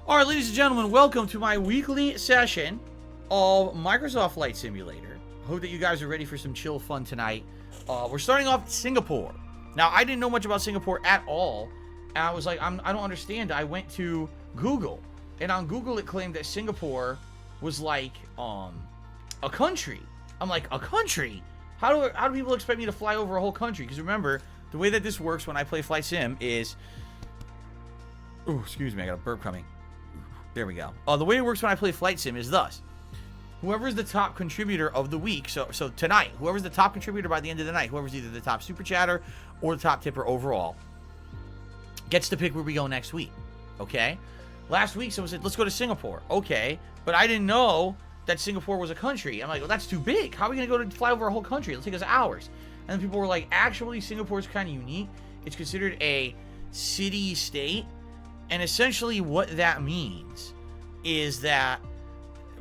All right, ladies and gentlemen, welcome to my weekly session of Microsoft Flight Simulator. Hope that you guys are ready for some chill fun tonight. We're starting off Singapore. Now, I didn't know much about Singapore at all, and I was like, I don't understand. I went to Google, and on Google it claimed that Singapore was like a country. I'm like, a country? How do people expect me to fly over a whole country? Because remember, the way that this works when I play Flight Sim is... Oh, excuse me, I got a burp coming. There we go. The way it works when I play Flight Sim is thus. Whoever's the top contributor of the week, so tonight, whoever's the top contributor by the end of the night, whoever's either the top super chatter or the top tipper overall, gets to pick where we go next week. Okay? Last week, someone said, let's go to Singapore. Okay, but I didn't know that Singapore was a country. I'm like, well, that's too big. How are we going to go to fly over a whole country? It'll take us hours. And then people were like, actually, Singapore's kind of unique. It's considered a city-state. And essentially what that means is that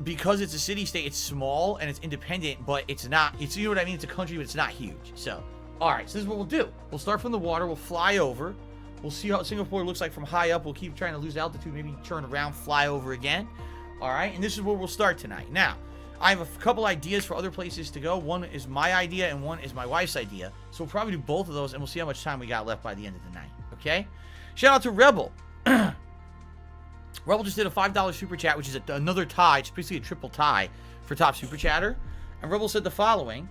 because it's a city-state, it's small and it's independent, but it's not, you know what I mean? It's a country, but it's not huge. So, all right, so this is what we'll do. We'll start from the water. We'll fly over. We'll see how Singapore looks like from high up. We'll keep trying to lose altitude, maybe turn around, fly over again. All right, and this is where we'll start tonight. Now, I have a couple ideas for other places to go. One is my idea and one is my wife's idea. So we'll probably do both of those, and we'll see how much time we got left by the end of the night, okay? Shout out to Rebel. Rebel just did a $5 super chat, which is another tie. It's basically a triple tie for top super chatter. And Rebel said the following.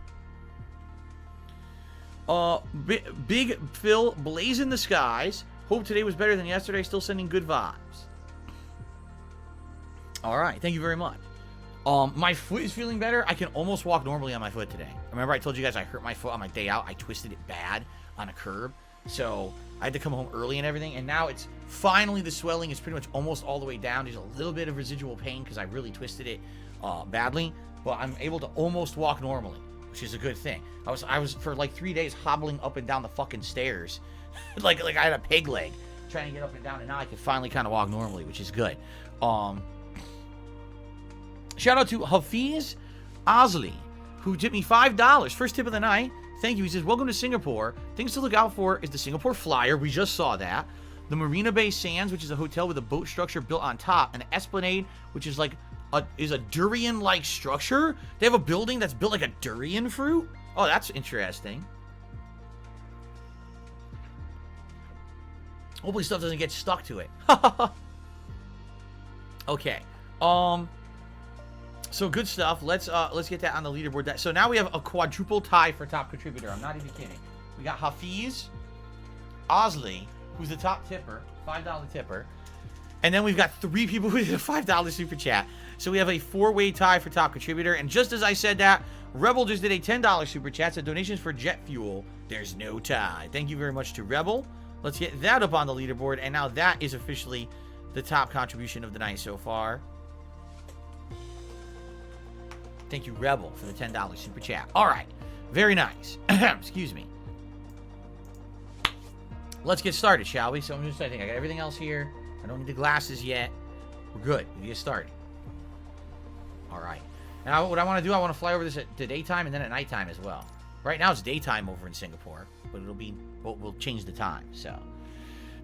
Big Phil, blaze in the skies. Hope today was better than yesterday. Still sending good vibes. All right. Thank you very much. My foot is feeling better. I can almost walk normally on my foot today. Remember I told you guys I hurt my foot on my day out. I twisted it bad on a curb. So I had to come home early and everything, and now it's finally, the swelling is pretty much almost all the way down. There's a little bit of residual pain because I really twisted it badly, but I'm able to almost walk normally, which is a good thing. I was for like 3 days hobbling up and down the fucking stairs, like I had a pig leg trying to get up and down, and now I can finally kind of walk normally, which is good. Shout out to Hafiz Osley, who tipped me $5. First tip of the night. Thank you. He says, welcome to Singapore. Things to look out for is the Singapore Flyer. We just saw that. The Marina Bay Sands, which is a hotel with a boat structure built on top. And the Esplanade, which is like a durian-like structure. They have a building that's built like a durian fruit. Oh, that's interesting. Hopefully stuff doesn't get stuck to it. Okay. So good stuff. Let's get that on the leaderboard. So now we have a quadruple tie for top contributor. I'm not even kidding. We got Hafiz Osley, who's the top tipper, $5 tipper. And then we've got 3 people who did a $5 super chat. So we have a 4-way tie for top contributor. And just as I said that, Rebel just did a $10 super chat. So donations for jet fuel. There's no tie. Thank you very much to Rebel. Let's get that up on the leaderboard. And now that is officially the top contribution of the night so far. Thank you, Rebel, for the $10 super chat. All right. Very nice. Excuse me. Let's get started, shall we? So I'm just saying, I got everything else here. I don't need the glasses yet. We're good. We can get started. All right. Now, what I want to do, I want to fly over this at the daytime and then at nighttime as well. Right now, it's daytime over in Singapore, but we'll change the time. So,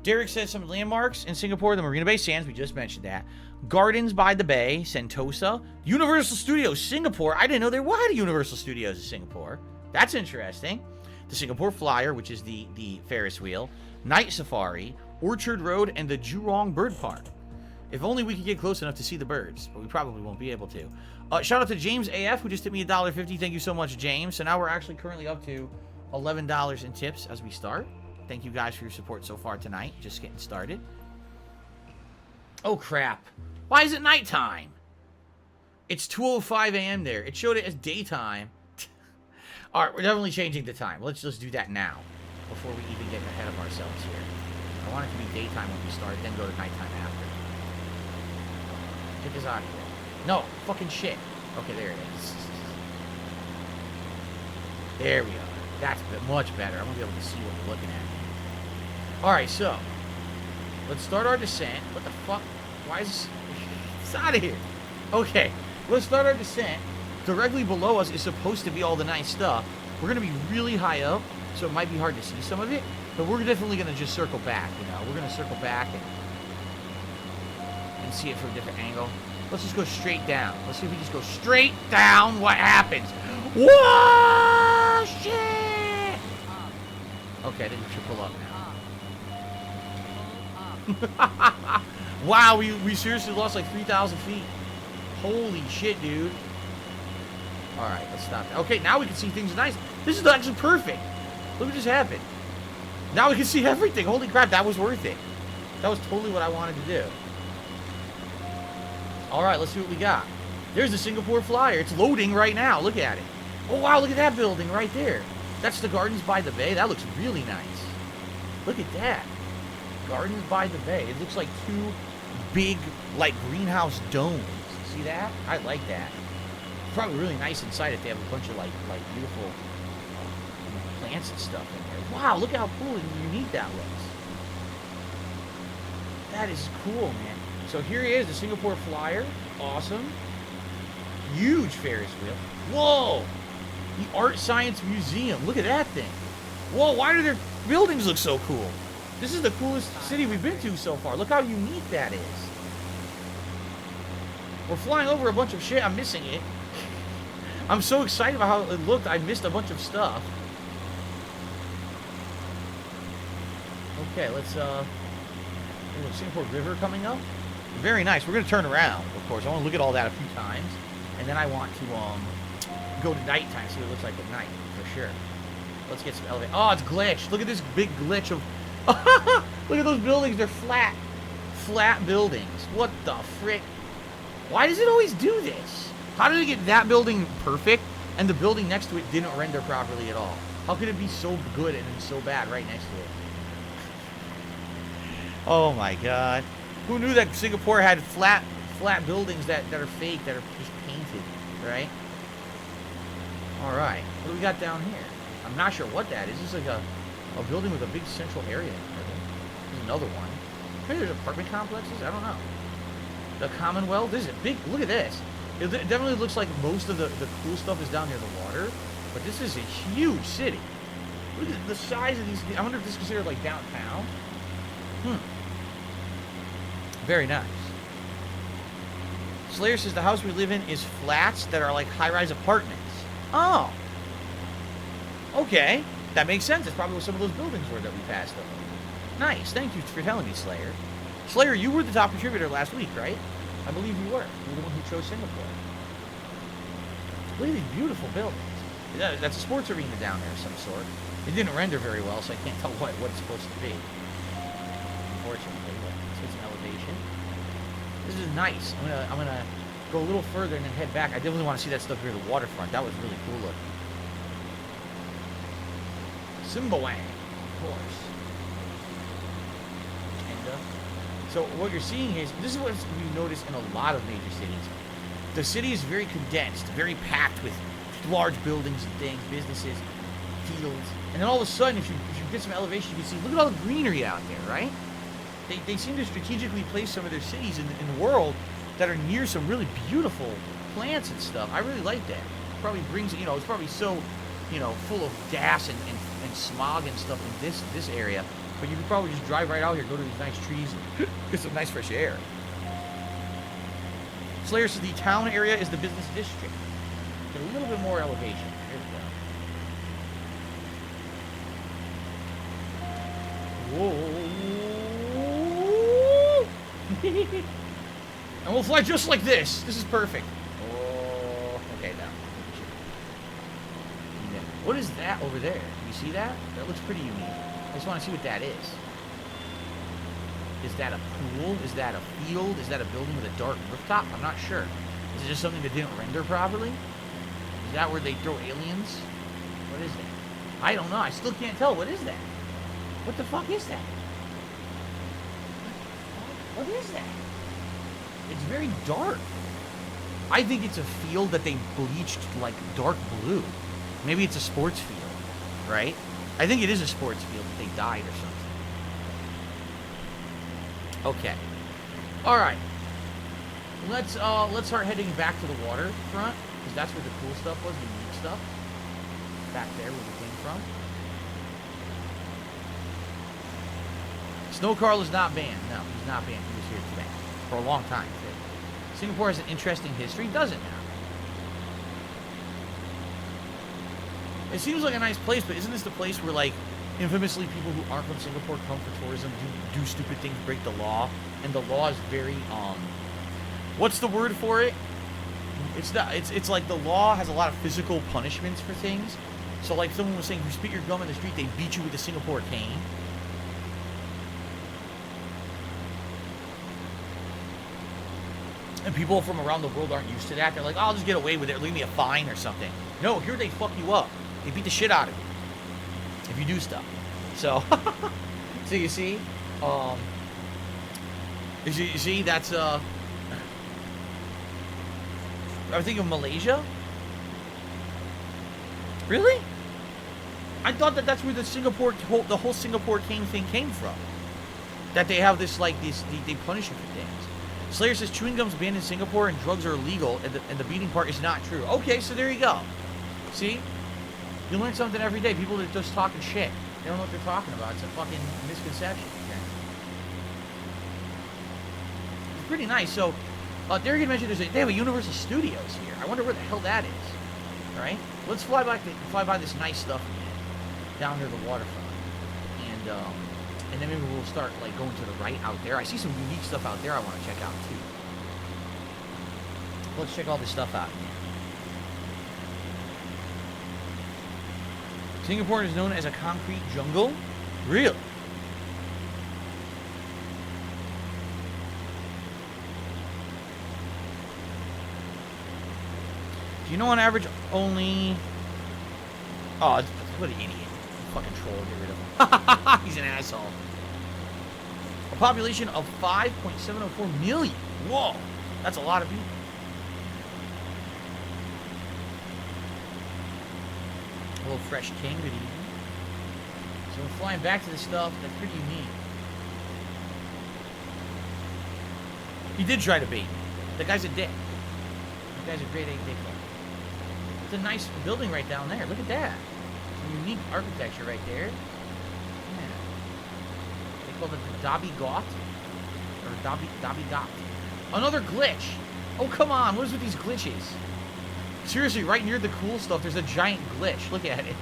Derek says some landmarks in Singapore, the Marina Bay Sands, we just mentioned that. Gardens by the Bay, Sentosa. Universal Studios, Singapore. I didn't know there were Universal Studios in Singapore. That's interesting. The Singapore Flyer, which is the Ferris wheel. Night Safari, Orchard Road, and the Jurong Bird Park. If only we could get close enough to see the birds, but we probably won't be able to. Shout out to James AF, who just tipped me $1.50. Thank you so much, James. So now we're actually currently up to $11 in tips as we start. Thank you guys for your support so far tonight. Just getting started. Oh, crap. Why is it nighttime? It's 2:05 a.m. there. It showed it as daytime. All right, we're definitely changing the time. Let's just do that now before we even get ahead of ourselves here. I want it to be daytime when we start, then go to nighttime after. Get this out of here. No, fucking shit. Okay, there it is. There we go. That's much better. I'm going to be able to see what we're looking at. Alright, so. Let's start our descent. What the fuck? Why is this? It's out of here. Okay, let's start our descent. Directly below us is supposed to be all the nice stuff. We're going to be really high up, so it might be hard to see some of it. But we're definitely going to just circle back, you know. We're going to circle back and can see it from a different angle. Let's just go straight down. Let's see if we just go straight down. What happens? Whoa! Shit! Okay, I think we should pull up now. Wow, we seriously lost like 3,000 feet. Holy shit, dude. Alright, let's stop that. Okay, now we can see things nice. This is actually perfect. Look what just happened. Now we can see everything. Holy crap, that was worth it. That was totally what I wanted to do. Alright, let's see what we got. There's the Singapore Flyer. It's loading right now. Look at it. Oh, wow, look at that building right there. That's the Gardens by the Bay. That looks really nice. Look at that. Gardens by the Bay. It looks like two big, like, greenhouse domes. See that? I like that. It's probably really nice inside if they have a bunch of, like beautiful plants and stuff in there. Wow, look how cool and unique that looks. That is cool, man. So here he is, the Singapore Flyer. Awesome. Huge Ferris wheel. Whoa! The Art Science Museum. Look at that thing. Whoa, why do their buildings look so cool? This is the coolest city we've been to so far. Look how unique that is. We're flying over a bunch of shit. I'm missing it. I'm so excited about how it looked. I missed a bunch of stuff. Okay, let's, Singapore River coming up. Very nice. We're going to turn around, of course. I want to look at all that a few times. And then I want to, go to nighttime, see what it looks like at night, for sure. Let's get some elevator. Oh, it's glitched. Look at this big glitch of... Look at those buildings. They're flat. Flat buildings. What the frick? Why does it always do this? How did it get that building perfect and the building next to it didn't render properly at all? How could it be so good and then so bad right next to it? Oh my god. Who knew that Singapore had flat buildings that are fake, that are just painted, right? Alright. What do we got down here? I'm not sure what that is. This is like a building with a big central area. There's another one. Maybe there's apartment complexes? I don't know. The Commonwealth? This is a big... Look at this. It definitely looks like most of the cool stuff is down near the water. But this is a huge city. Look at the size of these... I wonder if this is considered like downtown. Very nice. Slayer says the house we live in is flats that are like high-rise apartments. Oh. Okay. That makes sense. That's probably what some of those buildings were that we passed over. Nice. Thank you for telling me, Slayer. Slayer, you were the top contributor last week, right? I believe you were. You were the one who chose Singapore. Look at these beautiful buildings. That's a sports arena down there of some sort. It didn't render very well, so I can't tell what it's supposed to be. Unfortunately, let's get some elevation. This is nice. I'm gonna go a little further and then head back. I definitely want to see that stuff near the waterfront. That was really cool looking. Simbawang, of course. And, so what you're seeing is, this is what we notice in a lot of major cities. The city is very condensed, very packed with large buildings and things, businesses, fields. And then all of a sudden, if you get some elevation, you can see, look at all the greenery out there, right? They seem to strategically place some of their cities in the world that are near some really beautiful plants and stuff. I really like that. It probably brings, it's probably so, full of gas and smog and stuff in this area. But you can probably just drive right out here, go to these nice trees, and get some nice fresh air. Slayer says the town area is the business district. Get a little bit more elevation. Here we go. Whoa. And we'll fly just like this. This is perfect. Oh, okay, now. What is that over there? Can you see that? That looks pretty unique. I just want to see what that is. Is that a pool? Is that a field? Is that a building with a dark rooftop? I'm not sure. Is it just something that didn't render properly? Is that where they throw aliens? What is that? I don't know. I still can't tell. What is that? What the fuck is that? What is that? It's very dark. I think it's a field that they bleached like dark blue. Maybe it's a sports field, right? I think it is a sports field that they dyed or something. Okay. All right. Let's start heading back to the waterfront, because that's where the cool stuff was, the unique stuff. Back there where we came from. Snow Carl is not banned. No, he's not banned. He was here today. for a long time. Singapore has an interesting history, doesn't it now? It seems like a nice place, but isn't this the place where, like, infamously people who aren't from Singapore come for tourism, do stupid things, break the law, and the law is very, what's the word for it? It's like the law has a lot of physical punishments for things. So, like, someone was saying, if you spit your gum in the street, they beat you with a Singapore cane. And people from around the world aren't used to that. They're like, oh, I'll just get away with it. Leave me a fine or something. No, here they fuck you up. They beat the shit out of you if you do stuff. So, so you see, you see, that's I think of Malaysia. Really? I thought that that's where the whole Singapore cane thing came from. That they have this, like, they punish you for things. Slayer says chewing gum's banned in Singapore and drugs are illegal, and the beating part is not true. Okay, so there you go. See? You learn something every day. People that just talking shit. They don't know what they're talking about. It's a fucking misconception. Okay. It's pretty nice. So, Derek had mentioned they have a Universal Studios here. I wonder where the hell that is. All right? Let's fly by this nice stuff again, down near the waterfront. And then maybe we'll start, like, going to the right out there. I see some unique stuff out there I want to check out, too. Let's check all this stuff out again. Singapore is known as a concrete jungle? Really? Do you know on average only... Oh, what an idiot. Fucking troll, get rid of him. He's an asshole. A population of 5.704 million. Whoa, that's a lot of people. A little fresh king, good evening. So we're flying back to the stuff that's pretty unique. He did try to bait me. The guy's a dick. The guy's a grade A dick. It's a nice building right down there. Look at that. Some unique architecture right there. Yeah. They call it the Dobby Got. Or Dobby Got. Another glitch. Oh, come on. What is with these glitches? Seriously, right near the cool stuff, there's a giant glitch. Look at it.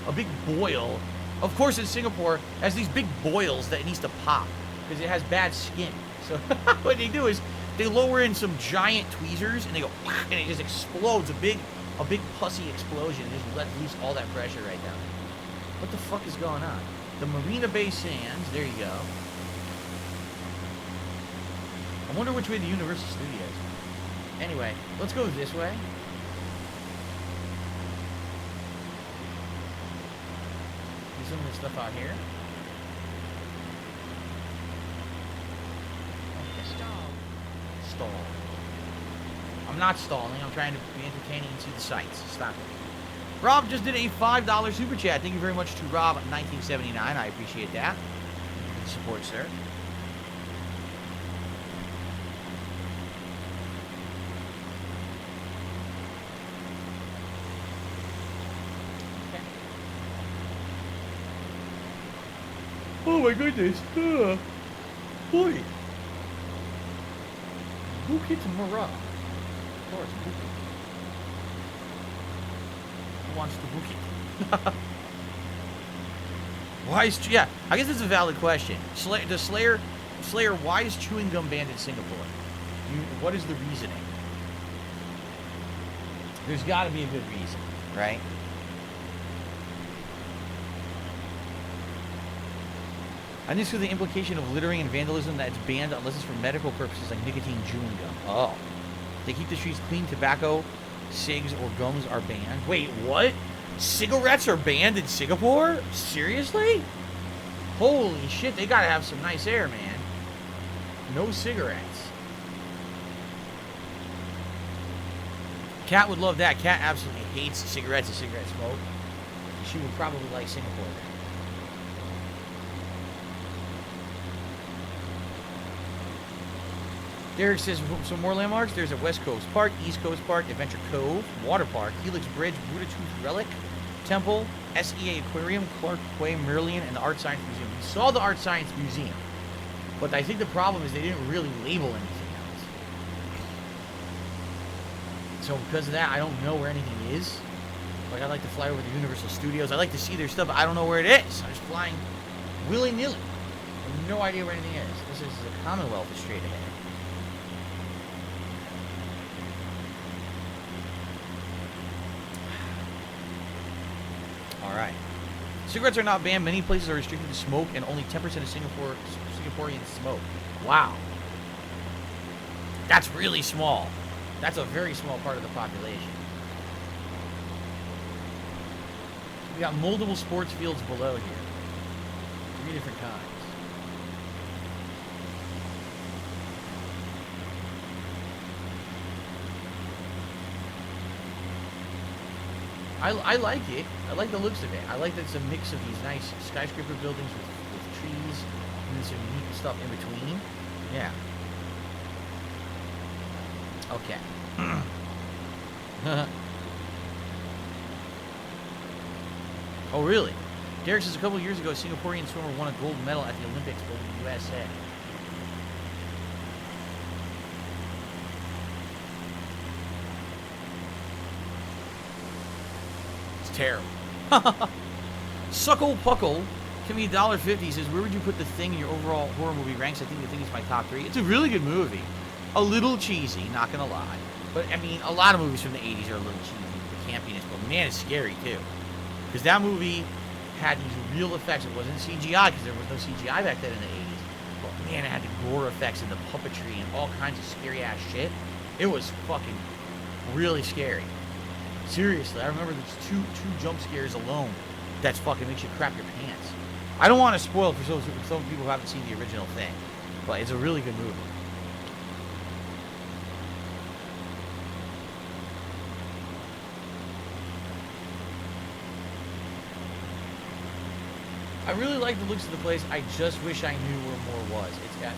A big boil. Of course, in Singapore, it has these big boils that it needs to pop because it has bad skin. So what they do is they lower in some giant tweezers and they go, and it just explodes. A big pussy explosion and just let loose all that pressure right down. What the fuck is going on? The Marina Bay Sands. There you go. I wonder which way the Universal Studios is. Anyway, let's go this way. Some of this stuff out here. Stall. I'm not stalling. I'm trying to be entertaining and see the sights. Stop it. Rob just did a $5 super chat. Thank you very much to Rob1979. I appreciate that. Thank you for the support, sir. Oh my goodness. Boy. Bukit Mara. Of course, Bukit. Who wants the Bukit? Why is... Yeah, I guess it's a valid question. Does Slayer, why is chewing gum banned in Singapore? What is the reasoning? There's got to be a good reason, right? And this is the implication of littering and vandalism that it's banned unless it's for medical purposes like nicotine chewing gum. Oh. They keep the streets clean. Tobacco, cigs, or gums are banned. Wait, what? Cigarettes are banned in Singapore? Seriously? Holy shit, they gotta have some nice air, man. No cigarettes. Kat would love that. Kat absolutely hates cigarettes and cigarette smoke. She would probably like Singapore then. Derek says some more landmarks. There's a West Coast Park, East Coast Park, Adventure Cove, Water Park, Helix Bridge, Buddha Tooth Relic, Temple, SEA Aquarium, Clark Quay, Merlion, and the Art Science Museum. We saw the Art Science Museum. But I think the problem is they didn't really label anything else. So because of that, I don't know where anything is. Like, I'd like to fly over to Universal Studios. I like to see their stuff, but I don't know where it is. I'm just flying willy-nilly. I have no idea where anything is. This is the Commonwealth is straight ahead. Alright. Cigarettes are not banned. Many places are restricted to smoke, and only 10% of Singaporeans smoke. Wow. That's really small. That's a very small part of the population. We got multiple sports fields below here. 3 different kinds. I like it. I like the looks of it. I like that it's a mix of these nice skyscraper buildings with trees and then some unique stuff in between. Yeah. Okay. Oh, really? Derek says a couple of years ago, a Singaporean swimmer won a gold medal at the Olympics over the USA. It's terrible. Suckle Puckle, give me $1.50, says, where would you put The Thing in your overall horror movie ranks? I think The Thing is my top 3. It's a really good movie. A little cheesy, not gonna lie. But, I mean, a lot of movies from the 80s are a little cheesy with the campiness, but man, it's scary, too. Because that movie had these real effects. It wasn't CGI, because there was no CGI back then in the 80s. But, man, it had the gore effects and the puppetry and all kinds of scary-ass shit. It was fucking really scary. Seriously, I remember there's two jump scares alone that's fucking makes you crap your pants. I don't want to spoil it for some people who haven't seen the original Thing, but it's a really good movie. I really like the looks of the place. I just wish I knew where more was.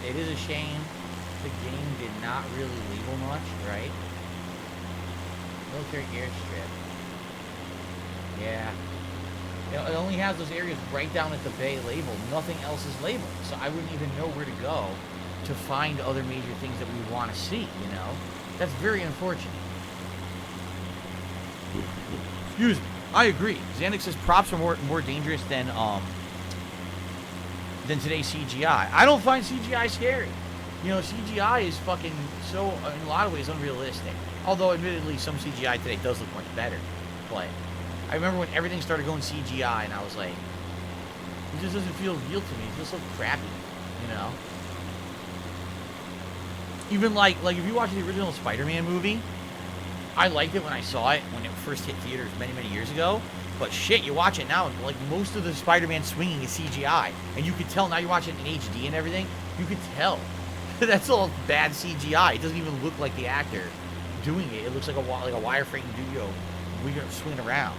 It is a shame the game did not really label much, right? Military airstrip. Yeah. It only has those areas right down at the bay labeled. Nothing else is labeled. So I wouldn't even know where to go to find other major things that we would want to see, you know? That's very unfortunate. Excuse me. I agree. Xanax says props are more dangerous than today's CGI. I don't find CGI scary. You know, CGI is fucking so, in a lot of ways, unrealistic. Although, admittedly, some CGI today does look much better. But I remember when everything started going CGI, and I was like, it just doesn't feel real to me. It feels so crappy, you know? Even like if you watch the original Spider-Man movie, I liked it when I saw it, when it first hit theaters many, many years ago. But shit, you watch it now, and like most of the Spider-Man swinging is CGI. And you can tell, now you watch it in HD and everything, you can tell. That's all bad CGI. It doesn't even look like the actor doing it. It looks like a wireframe duo swinging around.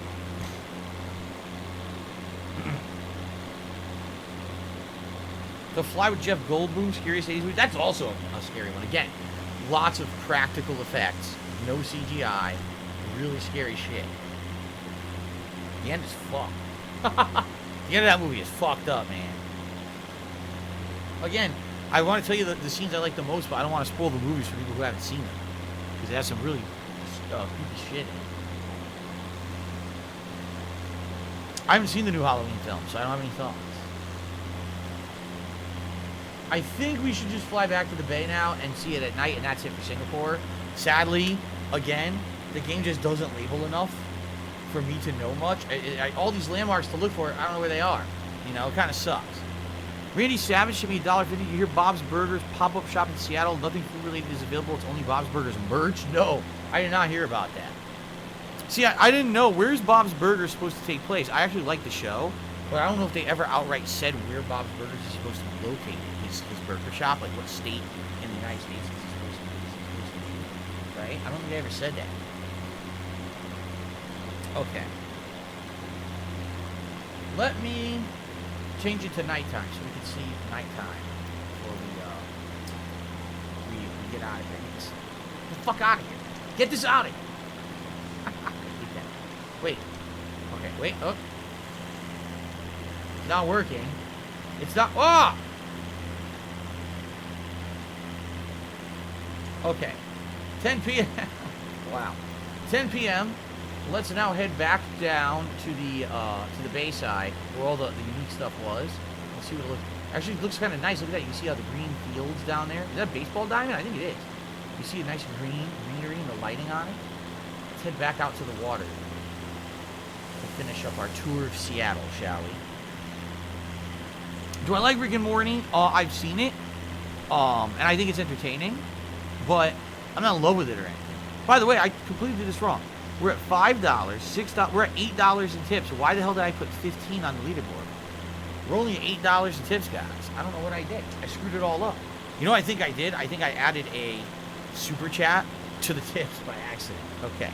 The Fly with Jeff Goldblum, Scariest 80s movie, that's also a scary one. Again, lots of practical effects, no CGI, really scary shit. The end is fucked. The end of that movie is fucked up, man. Again, I want to tell you the scenes I like the most, but I don't want to spoil the movies for people who haven't seen them. Because it has some really creepy shit in it. I haven't seen the new Halloween film, so I don't have any thoughts. I think we should just fly back to the bay now and see it at night, and that's it for Singapore. Sadly, again, the game just doesn't label enough for me to know much. All these landmarks to look for, I don't know where they are. You know, it kind of sucks. Randy Savage should be $1.50. You hear Bob's Burgers pop-up shop in Seattle. Nothing food-related is available. It's only Bob's Burgers merch. No, I did not hear about that. See, I didn't know. Where's Bob's Burgers supposed to take place? I actually like the show, but I don't know if they ever outright said where Bob's Burgers is supposed to be located. His burger shop, like what state in the United States is he supposed to be? Right? I don't think they ever said that. Okay. Let me change it to nighttime so we can see nighttime before we get out of here. Get the fuck out of here. Get this out of here. Wait. Okay, wait. Oh. It's not working. It's not. Oh! Okay. 10 p.m. Wow. 10 p.m. Let's now head back down to the Bayside where all the unique stuff was. Let's see what it looks. Actually, it looks kind of nice. Look at that. You can see how the green fields down there. Is that a baseball diamond? I think it is. You see a nice greenery and the lighting on it. Let's head back out to the water to finish up our tour of Seattle, shall we? Do I like Rick and Morty? I've seen it, and I think it's entertaining, but I'm not in love with it or anything. By the way, I completely did this wrong. We're at $5, $6. We're at $8 in tips. Why the hell did I put 15 on the leaderboard? We're only at $8 in tips, guys. I don't know what I did. I screwed it all up. You know what I think I did? I think I added a super chat to the tips by accident. Okay.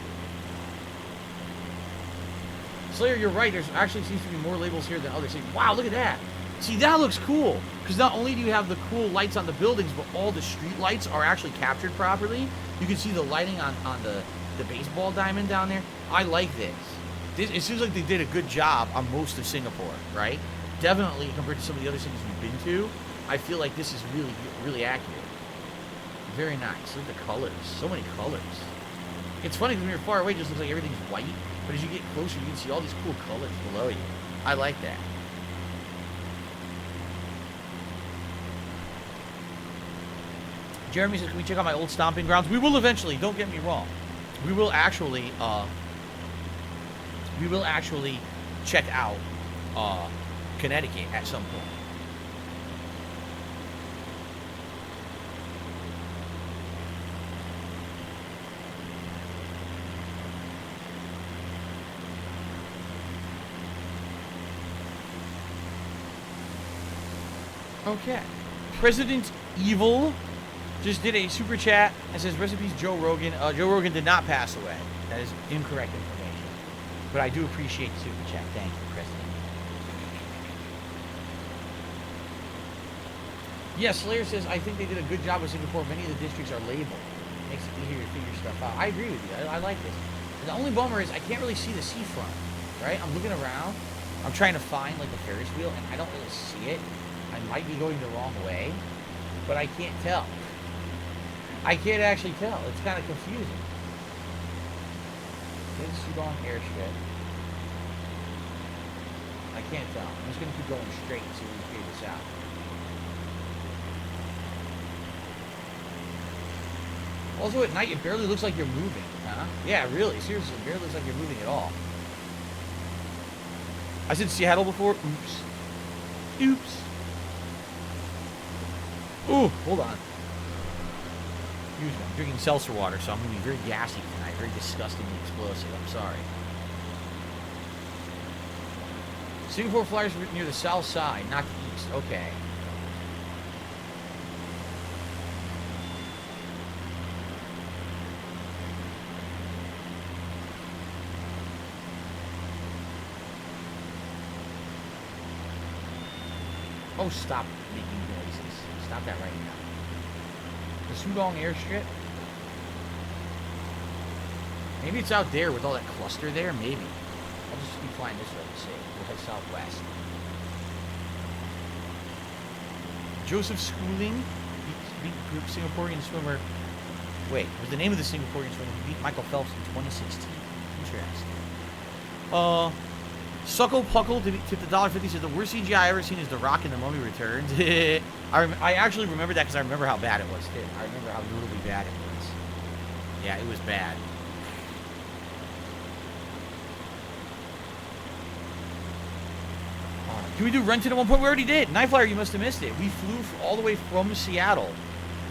Slayer, you're right. There's actually seems to be more labels here than others. Wow, look at that. See, that looks cool. Because not only do you have the cool lights on the buildings, but all the street lights are actually captured properly. You can see the lighting on the baseball diamond down there. I like this. It seems like they did a good job on most of Singapore, right? Definitely compared to some of the other cities we've been to, I feel like this is really, really accurate. Very nice. Look at the colors. So many colors. It's funny because when you're far away, it just looks like everything's white. But as you get closer, you can see all these cool colors below you. I like that. Jeremy says, can we check out my old stomping grounds? We will eventually. Don't get me wrong. We will actually check out Connecticut at some point. Okay. President Evil just did a super chat and says, recipes Joe Rogan. Joe Rogan did not pass away. That is incorrect information. But I do appreciate the super chat. Thank you, President. Yes, Slayer says, I think they did a good job with Singapore. Many of the districts are labeled. Makes it easier to figure stuff out. I agree with you. I like this. And the only bummer is I can't really see the seafront, right? I'm looking around. I'm trying to find, like, the Ferris wheel, and I don't really see it. I might be going the wrong way, but I can't tell. I can't actually tell. It's kind of confusing. There's Sudong airstrip. I can't tell. I'm just going to keep going straight and see if we can figure this out. Also, at night, it barely looks like you're moving, huh? Yeah, really. Seriously, it barely looks like you're moving at all. I said Seattle before. Oops. Oops. Ooh, hold on. Excuse me. I'm drinking seltzer water, so I'm going to be very gassy tonight. Very disgustingly explosive. I'm sorry. Singapore Flyers near the south side, not the east. Okay. Oh, stop making noises. Stop that right now. The Sudong airstrip? Maybe it's out there with all that cluster there. Maybe. I'll just keep flying this way to see. We'll head southwest. Joseph Schooling beat Singaporean swimmer. Wait, was the name of the Singaporean swimmer who beat Michael Phelps in 2016? Interesting. Suckle Puckle tipped $1.50 says the worst CGI I ever seen is The Rock in The Mummy Returns. I actually remember that because I remember how bad it was too. I remember how brutally bad it was. Yeah, it was bad. Can we do Rented at one point? We already did. Night Flyer, you must have missed it. We flew all the way from Seattle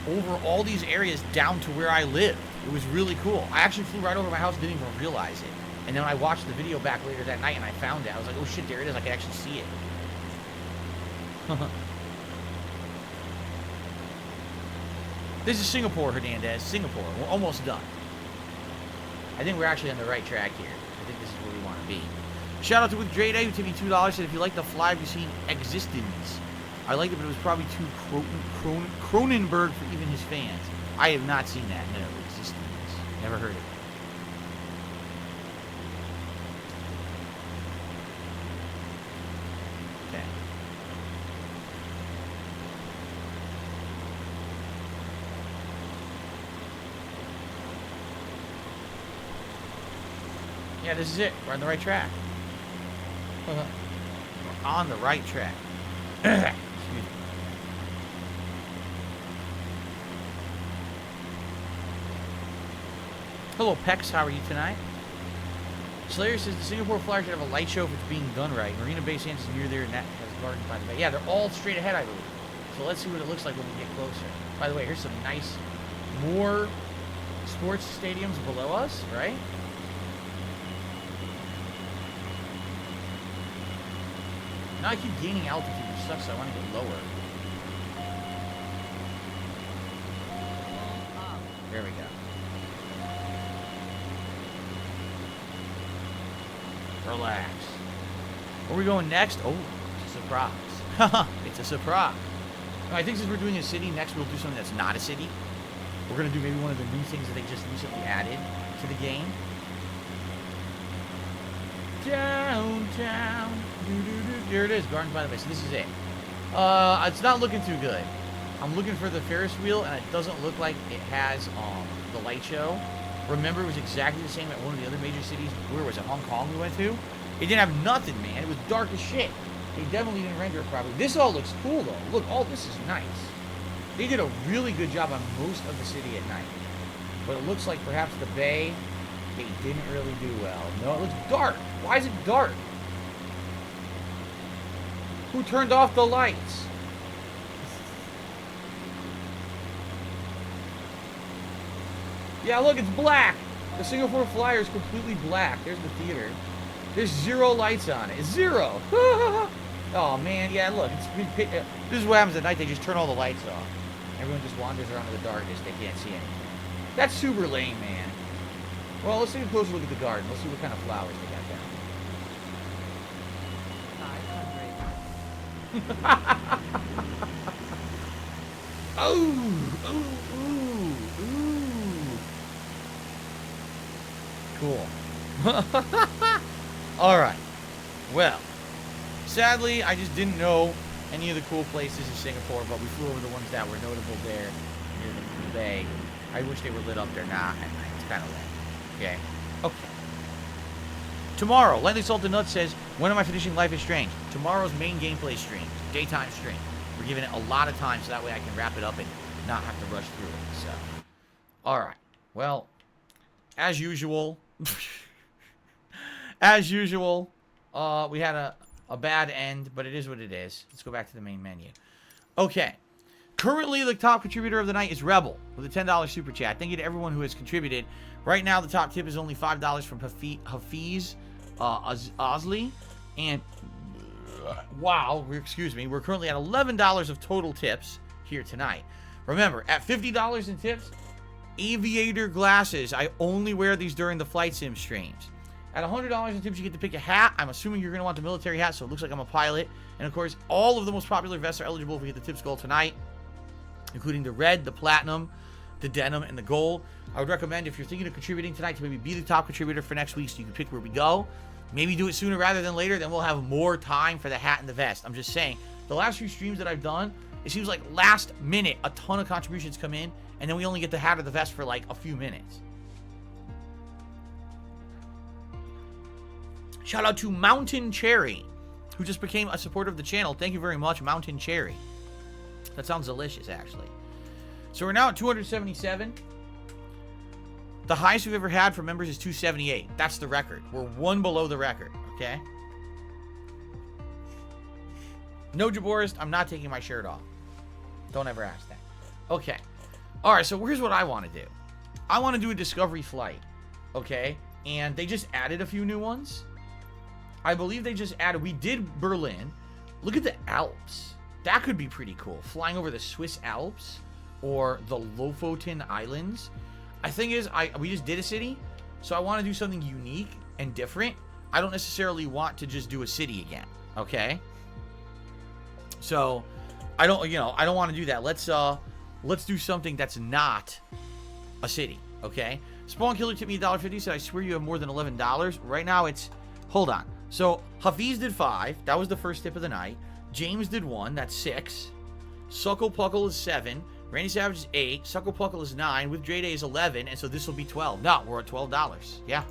over all these areas down to where I live. It was really cool. I actually flew right over my house and didn't even realize it. And then I watched the video back later that night and I found it. I was like, oh shit, there it is. I could actually see it. This is Singapore, Hernandez. Singapore. We're almost done. I think we're actually on the right track here. I think this is where we want to be. Shout out to With Dre Day, who tipped me $2. Said if you like the fly, have you seen Existence? I liked it, but it was probably too Cronenberg for even his fans. I have not seen that. No, Existence. Never heard of it. Yeah, this is it. We're on the right track. We're on the right track. Excuse me. Hello, Pex. How are you tonight? Slayer says the Singapore Flyer should have a light show if it's being done right. Marina Bay Sands is near there, and that has gardens by the bay. Yeah, they're all straight ahead, I believe. So let's see what it looks like when we get closer. By the way, here's some nice, more sports stadiums below us, right? Now I keep gaining altitude, which sucks, so I want to get lower. There we go. Relax. Where are we going next? Oh, it's a surprise. It's a surprise. I think since we're doing a city, next we'll do something that's not a city. We're going to do maybe one of the new things that they just recently added to the game. Downtown. There it is, Gardens by the Bay. So this is it. It's not looking too good. I'm looking for the Ferris wheel, and it doesn't look like it has the light show. Remember, it was exactly the same at one of the other major cities. Where was it? Hong Kong we went to? It didn't have nothing, man. It was dark as shit. They definitely didn't render it properly. This all looks cool, though. Look, all this is nice. They did a really good job on most of the city at night. But it looks like perhaps the bay, they didn't really do well. No, it looks dark. Why is it dark? Who turned off the lights? Yeah, look, it's black. The Singapore Flyer is completely black. There's the theater. There's zero lights on it. It's zero. Oh, man. Yeah, look. This is what happens at night. They just turn all the lights off. Everyone just wanders around in the darkness. They can't see anything. That's super lame, man. Well, let's take a closer look at the garden. Let's see what kind of flowers they got down. Cool. Alright. Well, sadly, I just didn't know any of the cool places in Singapore, but we flew over the ones that were notable there near the bay. I wish they were lit up there. Nah, it's kind of lame. Okay. Okay. Tomorrow, Lightly Salted Nuts says, when am I finishing Life is Strange? Tomorrow's main gameplay stream. Daytime stream. We're giving it a lot of time so that way I can wrap it up and not have to rush through it. So, alright. Well, as usual, we had a bad end, but it is what it is. Let's go back to the main menu. Okay. Currently, the top contributor of the night is Rebel with a $10 super chat. Thank you to everyone who has contributed. Right now, the top tip is only $5 from Hafiz Osley. And, wow, excuse me, we're currently at $11 of total tips here tonight. Remember, at $50 in tips, aviator glasses. I only wear these during the flight sim streams. At $100 in tips, you get to pick a hat. I'm assuming you're going to want the military hat, so it looks like I'm a pilot. And, of course, all of the most popular vests are eligible if we get the tips goal tonight, including the red, the platinum, the denim, and the gold. I would recommend, if you're thinking of contributing tonight, to maybe be the top contributor for next week so you can pick where we go. Maybe do it sooner rather than later, then we'll have more time for the hat and the vest. I'm just saying, the last few streams that I've done, it seems like last minute, a ton of contributions come in, and then we only get the hat or the vest for like a few minutes. Shout out to Mountain Cherry, who just became a supporter of the channel. Thank you very much, Mountain Cherry. That sounds delicious, actually. So we're now at 277. The highest we've ever had for members is 278. That's the record. We're one below the record, okay? No, Jaborist, I'm not taking my shirt off. Don't ever ask that. Okay. All right, so here's what I want to do. I want to do a discovery flight, okay? And they just added a few new ones. I believe they just added... We did Berlin. Look at the Alps. That could be pretty cool. Flying over the Swiss Alps or the Lofoten Islands. I think we just did a city, so I want to do something unique and different. I don't necessarily want to just do a city again, okay? So, I don't want to do that. Let's do something that's not a city, okay? Spawn Killer tipped me $1.50, said, I swear you have more than $11. Right now it's, hold on. So, Hafiz did 5. That was the first tip of the night. James did 1. That's 6. Suckle Puckle is 7. Randy Savage is 8. Suckle Puckle is 9. With Dre Day is 11. And so this will be 12. No, we're at $12. Yeah.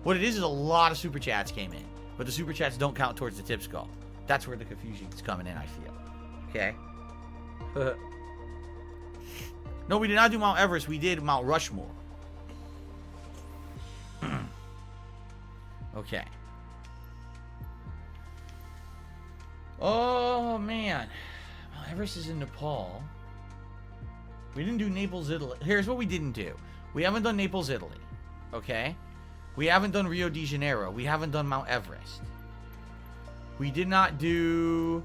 What it is a lot of super chats came in, but the super chats don't count towards the tip skull. That's where the confusion is coming in, I feel. Okay. No, we did not do Mount Everest. We did Mount Rushmore. Okay. Oh, man. Mount Everest is in Nepal. We didn't do Naples, Italy. Here's what we didn't do. We haven't done Naples, Italy. Okay? We haven't done Rio de Janeiro. We haven't done Mount Everest. We did not do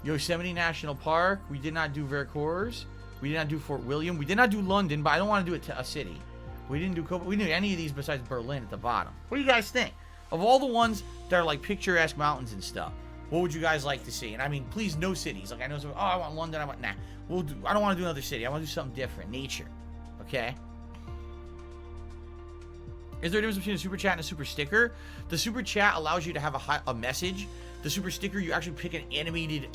Yosemite National Park. We did not do Veracruz. We did not do Fort William. We did not do London, but I don't want to do it to a city. We didn't do we didn't do any of these besides Berlin at the bottom. What do you guys think? Of all the ones that are like picturesque mountains and stuff, what would you guys like to see? And I mean, please, no cities. Like I know some, oh, I want London. I want, nah. I don't want to do another city. I want to do something different. Nature. Okay? Is there a difference between a super chat and a super sticker? The super chat allows you to have a message. The super sticker, you actually pick an animated,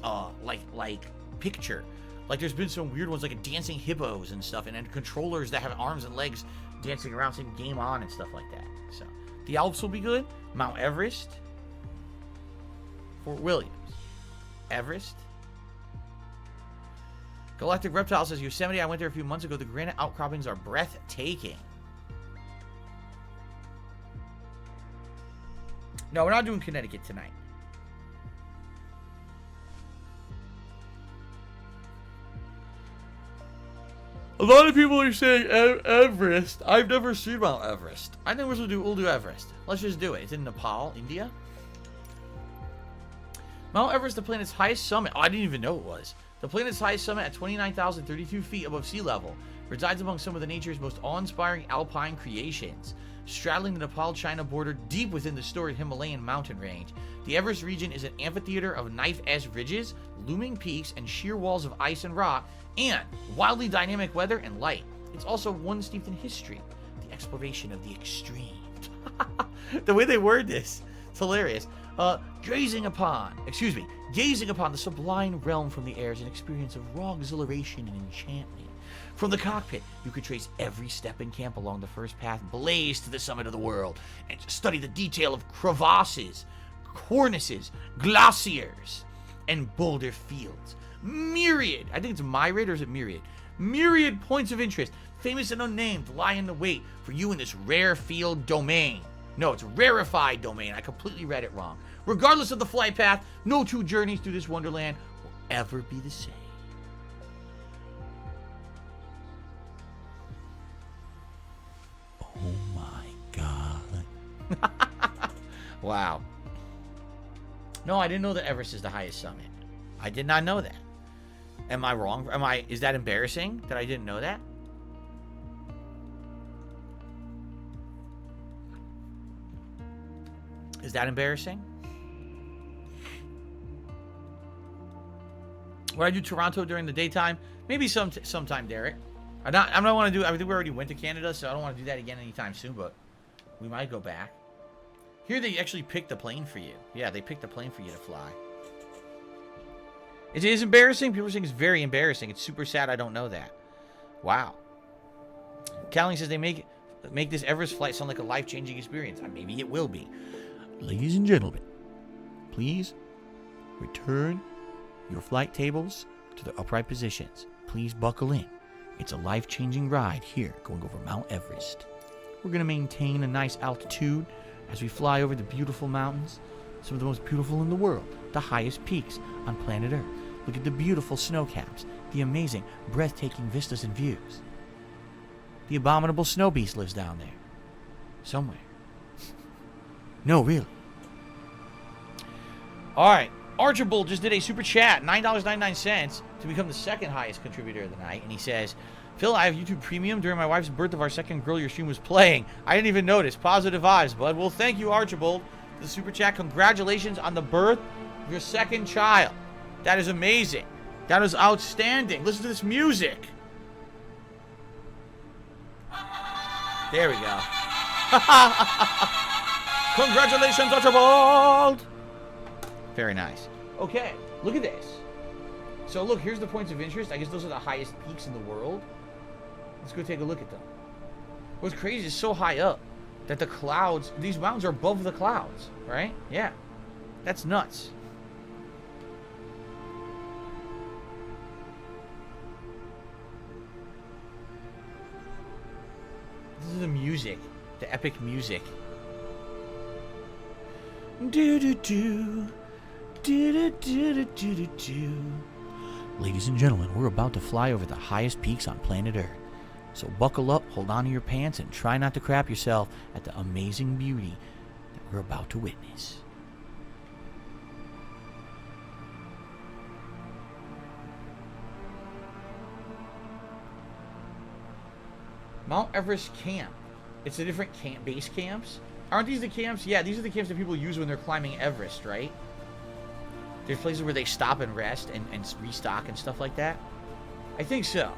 like picture. Like there's been some weird ones like dancing hippos and stuff, and then controllers that have arms and legs dancing around saying game on and stuff like that. So the Alps will be good. Mount Everest. Fort Williams. Everest. Galactic Reptile says Yosemite, I went there a few months ago. The granite outcroppings are breathtaking. No, we're not doing Connecticut tonight. A lot of people are saying Everest. I've never seen Mount Everest. I think we'll do Everest. Let's just do it. It's in Nepal, India. Mount Everest, the planet's highest summit. Oh, I didn't even know it was. The planet's highest summit at 29,032 feet above sea level resides among some of the nature's most awe-inspiring alpine creations. Straddling the Nepal-China border deep within the storied Himalayan mountain range, the Everest region is an amphitheater of knife-edge ridges, looming peaks, and sheer walls of ice and rock, and wildly dynamic weather and light. It's also one steeped in history, the exploration of the extreme. The way they word this, it's hilarious. Gazing upon the sublime realm from the air is an experience of raw exhilaration and enchantment. From the cockpit, you could trace every step in camp along the first path blazed to the summit of the world, and study the detail of crevasses, cornices, glaciers, and boulder fields. Myriad, I think it's myriad or is it myriad? Myriad points of interest, famous and unnamed, lie in the wait for you in this rare field domain. No, it's rarefied domain. I completely read it wrong. Regardless of the flight path, no two journeys through this wonderland will ever be the same. Oh my God. Wow. No, I didn't know that Everest is the highest summit. I did not know that. Am I wrong? Is that embarrassing that I didn't know that? Is that embarrassing? Would I do Toronto during the daytime? Maybe sometime, Derek. I don't want to do. I think we already went to Canada, so I don't want to do that again anytime soon. But we might go back. Here they actually picked the plane for you. Yeah, they picked the plane for you to fly. It is embarrassing. People are saying it's very embarrassing. It's super sad. I don't know that. Wow. Calling says they make this Everest flight sound like a life-changing experience. Maybe it will be. Ladies and gentlemen, please return your flight tables to their upright positions. Please buckle in. It's a life-changing ride here going over Mount Everest. We're going to maintain a nice altitude as we fly over the beautiful mountains, some of the most beautiful in the world, the highest peaks on planet Earth. Look at the beautiful snow caps, the amazing, breathtaking vistas and views. The abominable snow beast lives down there. Somewhere. No, really. Alright. Archibald just did a super chat, $9.99, to become the second highest contributor of the night. And he says, Phil, I have YouTube Premium. During my wife's birth of our second girl, your stream was playing. I didn't even notice. Positive vibes, bud. Well, thank you, Archibald, for the super chat. Congratulations on the birth of your second child. That is amazing. That is outstanding. Listen to this music. There we go. Congratulations, Archibald. Very nice. Okay, look at this. So look, here's the points of interest. I guess those are the highest peaks in the world. Let's go take a look at them. What's crazy is so high up that the clouds, these mountains are above the clouds, right? Yeah. That's nuts. This is the music, the epic music. Do-do-do, do-do-do-do-do-do. Ladies and gentlemen, we're about to fly over the highest peaks on planet Earth. So buckle up, hold on to your pants, and try not to crap yourself at the amazing beauty that we're about to witness. Mount Everest camp. It's the different base camps. Aren't these the camps? Yeah, these are the camps that people use when they're climbing Everest, right? There's places where they stop and rest and restock and stuff like that. I think so.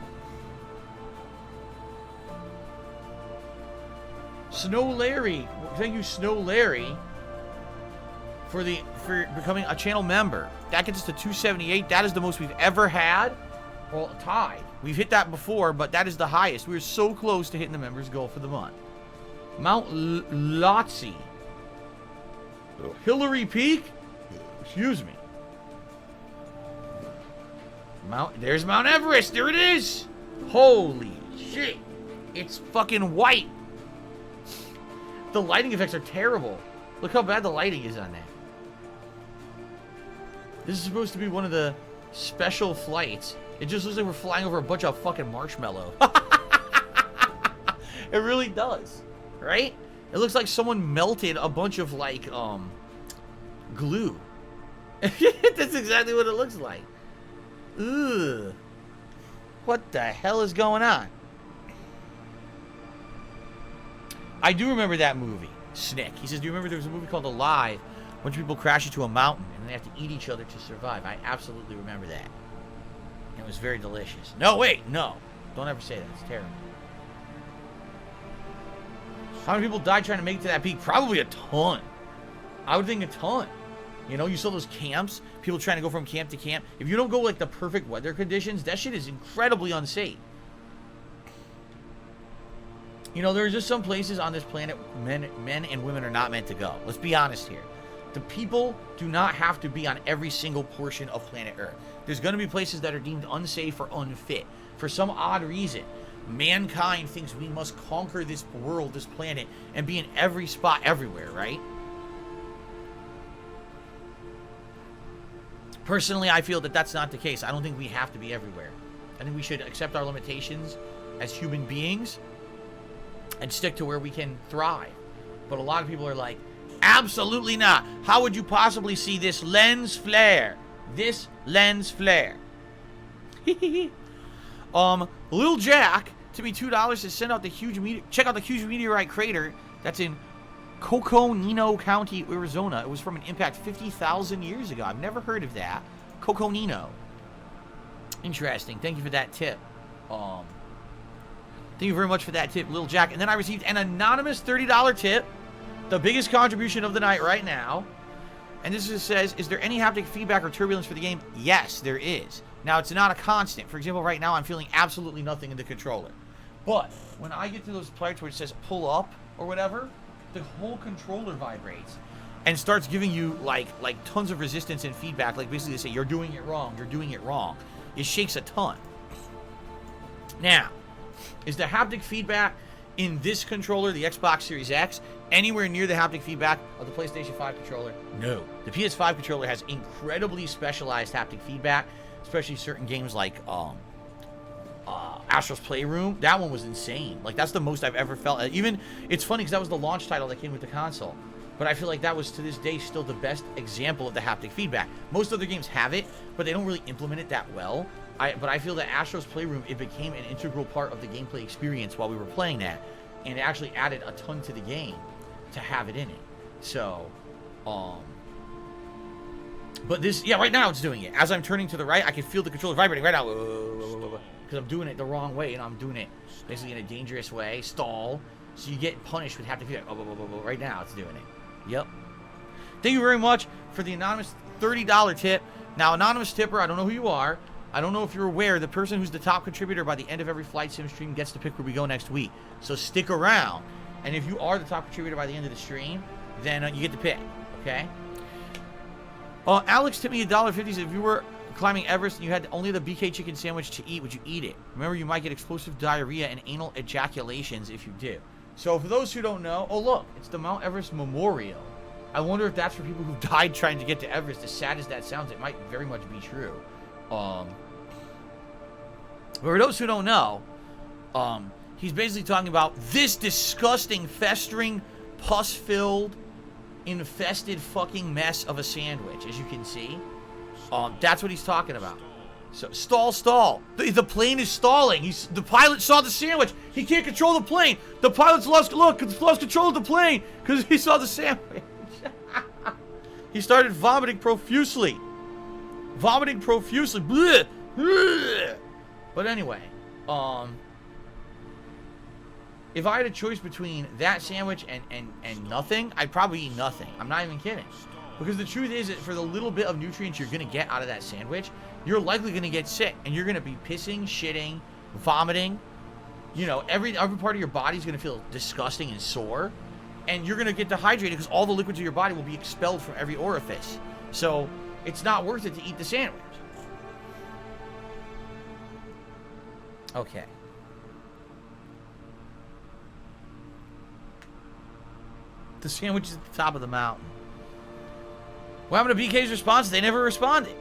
Snow Larry. Thank you, Snow Larry, for becoming a channel member. That gets us to 278. That is the most we've ever had. Well, tied. We've hit that before, but that is the highest. We were so close to hitting the members goal for the month. Mount Lhotse. Hillary Peak? Excuse me. There's Mount Everest. There it is. Holy shit. It's fucking white. The lighting effects are terrible. Look how bad the lighting is on that. This is supposed to be one of the special flights. It just looks like we're flying over a bunch of fucking marshmallow. It really does. Right? It looks like someone melted a bunch of, like, glue. That's exactly what it looks like. Ugh. What the hell is going on? I do remember that movie, Snick. He says, do you remember there was a movie called Alive? A bunch of people crash into a mountain and they have to eat each other to survive. I absolutely remember that. It was very delicious. No, wait, no. Don't ever say that. It's terrible. How many people died trying to make it to that peak? Probably a ton. I would think a ton. You know, you saw those camps, people trying to go from camp to camp. If you don't go like the perfect weather conditions, that shit is incredibly unsafe. You know, there are just some places on this planet men and women are not meant to go. Let's be honest here. The people do not have to be on every single portion of planet Earth. There's going to be places that are deemed unsafe or unfit. For some odd reason, mankind thinks we must conquer this world, this planet, and be in every spot everywhere, right? Personally, I feel that that's not the case. I don't think we have to be everywhere. I think we should accept our limitations as human beings and stick to where we can thrive. But a lot of people are like, absolutely not. How would you possibly see this lens flare? This lens flare. Lil Jack, to me $2 to send out the huge check out the huge meteorite crater that's in Coconino County, Arizona. It was from an impact 50,000 years ago. I've never heard of that. Coconino. Interesting. Thank you for that tip. Thank you very much for that tip, Lil Jack. And then I received an anonymous $30 tip. The biggest contribution of the night right now. And this just says, is there any haptic feedback or turbulence for the game? Yes, there is. Now, it's not a constant. For example, right now, I'm feeling absolutely nothing in the controller. But when I get to those parts where it says pull up or whatever, the whole controller vibrates and starts giving you like tons of resistance and feedback. Like basically they say, you're doing it wrong. You're doing it wrong. It shakes a ton. Now, is the haptic feedback in this controller, the Xbox Series X, anywhere near the haptic feedback of the PlayStation 5 controller? No. The PS5 controller has incredibly specialized haptic feedback, especially certain games like Astro's Playroom. That one was insane. Like, that's the most I've ever felt. Even, it's funny because that was the launch title that came with the console. But I feel like that was, to this day, still the best example of the haptic feedback. Most other games have it, but they don't really implement it that well. But I feel that Astro's Playroom, it became an integral part of the gameplay experience while we were playing that. And it actually added a ton to the game to have it in it. So, but this, yeah, right now it's doing it. As I'm turning to the right, I can feel the controller vibrating right now. Because I'm doing it the wrong way, and I'm doing it basically in a dangerous way. Stall. So you get punished with haptic feedback. Right now it's doing it. Yep. Thank you very much for the anonymous $30 tip. Now, anonymous tipper, I don't know who you are. I don't know if you're aware, the person who's the top contributor by the end of every Flight Sim stream gets to pick where we go next week. So stick around And if you are the top contributor by the end of the stream, then you get to pick, okay? Alex tipped me $1.50. If you were climbing Everest and you had only the BK chicken sandwich to eat, would you eat it? Remember, you might get explosive diarrhea and anal ejaculations if you do. So for those who don't know, oh look, it's the Mount Everest Memorial. I wonder if that's for people who've died trying to get to Everest. As sad as that sounds, it might very much be true. But for those who don't know, he's basically talking about this disgusting, festering, pus-filled, infested fucking mess of a sandwich, as you can see. That's what he's talking about. So, stall. The plane is stalling. The pilot saw the sandwich. He can't control the plane. The pilot's lost control of the plane because he saw the sandwich. He started vomiting profusely. Blech. Blech. But anyway, if I had a choice between that sandwich and nothing, I'd probably eat nothing. I'm not even kidding. Because the truth is that for the little bit of nutrients you're going to get out of that sandwich, you're likely going to get sick. And you're going to be pissing, shitting, vomiting. You know, every part of your body's going to feel disgusting and sore. And you're going to get dehydrated because all the liquids of your body will be expelled from every orifice. So, it's not worth it to eat the sandwich. Okay. The sandwich is at the top of the mountain. What happened to BK's response? They never responded.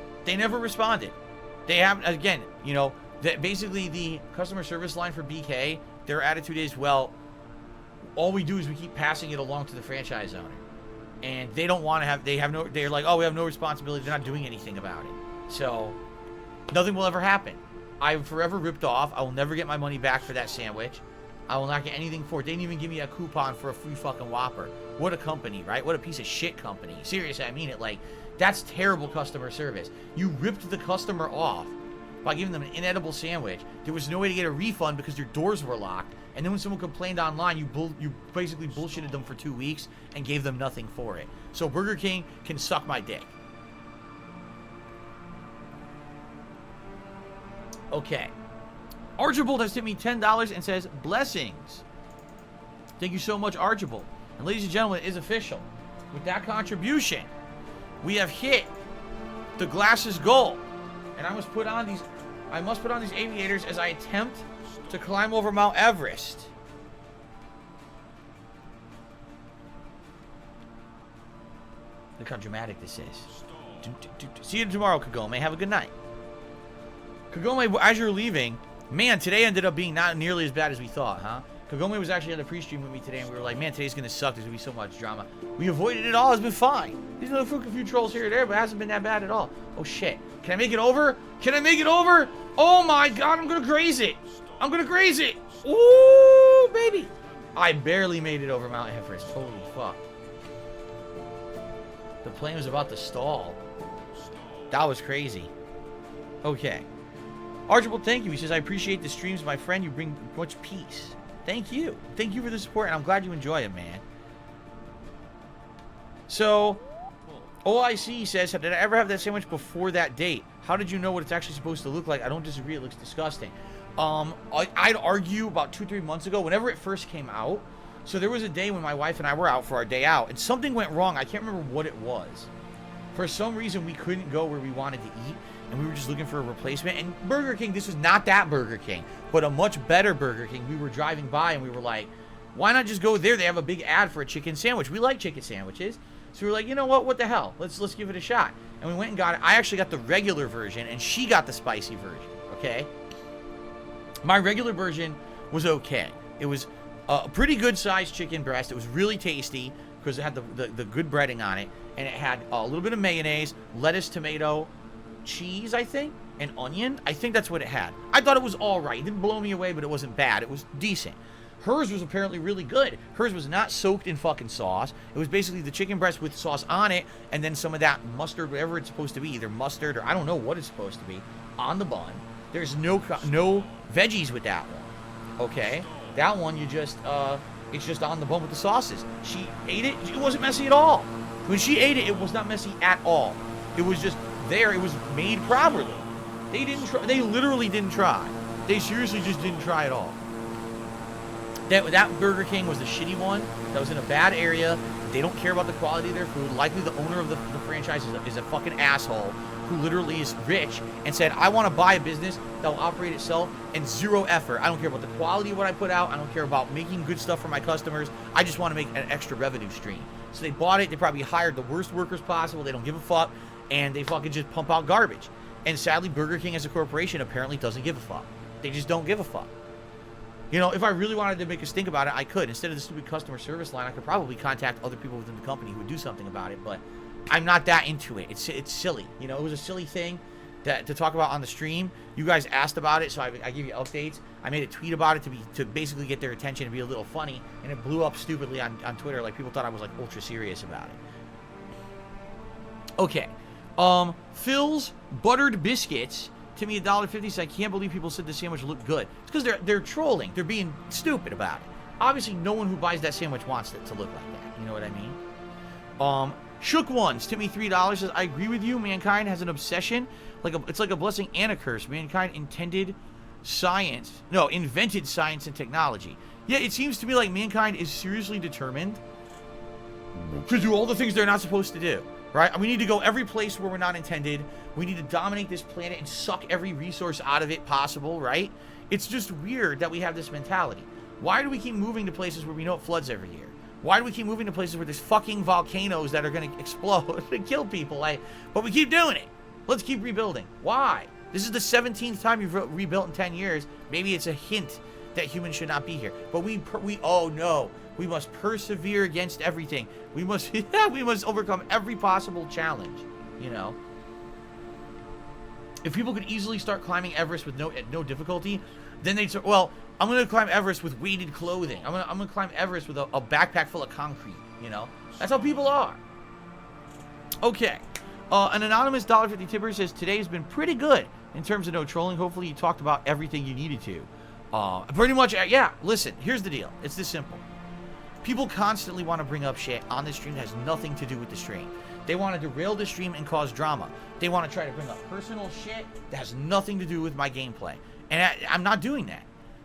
They haven't, again, you know, basically the customer service line for BK, their attitude is, well, all we do is we keep passing it along to the franchise owner. And they don't want to have, they're like, oh, we have no responsibility. They're not doing anything about it. So, nothing will ever happen. I'm forever ripped off. I will never get my money back for that sandwich. I will not get anything for it. They didn't even give me a coupon for a free fucking Whopper. What a company, right? What a piece of shit company. Seriously, I mean it. Like, that's terrible customer service. You ripped the customer off by giving them an inedible sandwich. There was no way to get a refund because your doors were locked. And then when someone complained online, you basically bullshitted them for 2 weeks and gave them nothing for it. So Burger King can suck my dick. Okay. Archibald has tipped me $10 and says, blessings. Thank you so much, Archibald. And ladies and gentlemen, it is official. With that contribution, we have hit the glasses goal. And I must put on these aviators as I attempt to climb over Mount Everest. Look how dramatic this is. See you tomorrow, Kagome. Have a good night. Kagome, as you're leaving, man, today ended up being not nearly as bad as we thought, huh? Kagome was actually on the pre-stream with me today, and we were like, man, today's going to suck. There's going to be so much drama. We avoided it all. It's been fine. There's a few trolls here or there, but it hasn't been that bad at all. Oh, shit. Can I make it over? Can I make it over? Oh, my God. I'm going to graze it. Ooh, baby. I barely made it over Mount Everest. Holy fuck. The plane was about to stall. That was crazy. Okay. Archibald, thank you. He says, I appreciate the streams, my friend. You bring much peace. Thank you. Thank you for the support, and I'm glad you enjoy it, man. So, OIC says, did I ever have that sandwich before that date? How did you know what it's actually supposed to look like? I don't disagree. It looks disgusting. I'd argue about 2-3 months ago, whenever it first came out. So there was a day when my wife and I were out for our day out, and something went wrong. I can't remember what it was. For some reason, we couldn't go where we wanted to eat, and we were just looking for a replacement. And Burger King, this was not that Burger King, but a much better Burger King. We were driving by, and we were like, why not just go there? They have a big ad for a chicken sandwich. We like chicken sandwiches. So we were like, you know what the hell? Let's give it a shot. And we went and got it. I actually got the regular version, and she got the spicy version, okay? My regular version was okay. It was a pretty good-sized chicken breast. It was really tasty because it had the good breading on it, and it had a little bit of mayonnaise, lettuce, tomato, cheese, I think, and onion. I think that's what it had. I thought it was all right. It didn't blow me away, but it wasn't bad. It was decent. Hers was apparently really good. Hers was not soaked in fucking sauce. It was basically the chicken breast with sauce on it, and then some of that mustard, whatever it's supposed to be, either mustard or I don't know what it's supposed to be, on the bun. There's no veggies with that one. Okay? That one, you just, it's just on the bun with the sauces. She ate it. It wasn't messy at all. When she ate it, it was not messy at all. It was just there. It was made properly. They didn't try. They literally didn't try. They seriously just didn't try at all. That Burger King was the shitty one. That was in a bad area. They don't care about the quality of their food. Likely the owner of the franchise is a fucking asshole who literally is rich and said, I want to buy a business that will operate itself, and zero effort. I don't care about the quality of what I put out. I don't care about making good stuff for my customers. I just want to make an extra revenue stream. So they bought it. They probably hired the worst workers possible. They don't give a fuck. And they fucking just pump out garbage. And sadly, Burger King as a corporation apparently doesn't give a fuck. They just don't give a fuck. You know, if I really wanted to make a stink about it, I could. Instead of the stupid customer service line, I could probably contact other people within the company who would do something about it. But I'm not that into it. It's silly. You know, it was a silly thing to talk about on the stream. You guys asked about it, so I give you updates. I made a tweet about it to basically get their attention and be a little funny, and it blew up stupidly on Twitter. Like, people thought I was, like, ultra serious about it. Okay. Phil's Buttered Biscuits. To me, $1.50. I can't believe people said the sandwich looked good. It's because they're trolling. They're being stupid about it. Obviously, no one who buys that sandwich wants it to look like that. You know what I mean? Shook Ones. To me, $3. Says, I agree with you. Mankind has an obsession. It's like a blessing and a curse. Mankind invented science and technology. Yeah, it seems to me like mankind is seriously determined to do all the things they're not supposed to do. Right? We need to go every place where we're not intended. We need to dominate this planet and suck every resource out of it possible, right? It's just weird that we have this mentality. Why do we keep moving to places where we know it floods every year? Why do we keep moving to places where there's fucking volcanoes that are going to explode and kill people? But we keep doing it. Let's keep rebuilding. Why? This is the 17th time you've rebuilt in 10 years. Maybe it's a hint that humans should not be here. But oh no. We must persevere against everything. We must overcome every possible challenge, you know. If people could easily start climbing Everest with no difficulty, then they'd say, well, I'm going to climb Everest with weighted clothing. I'm going to climb Everest with a backpack full of concrete, you know. That's how people are. Okay. An anonymous $1.50 tipper says, today's been pretty good in terms of no trolling. Hopefully you talked about everything you needed to. Pretty much, yeah. Listen, here's the deal. It's this simple. People constantly want to bring up shit on the stream that has nothing to do with the stream. They want to derail the stream and cause drama. They want to try to bring up personal shit that has nothing to do with my gameplay. And I'm not doing that.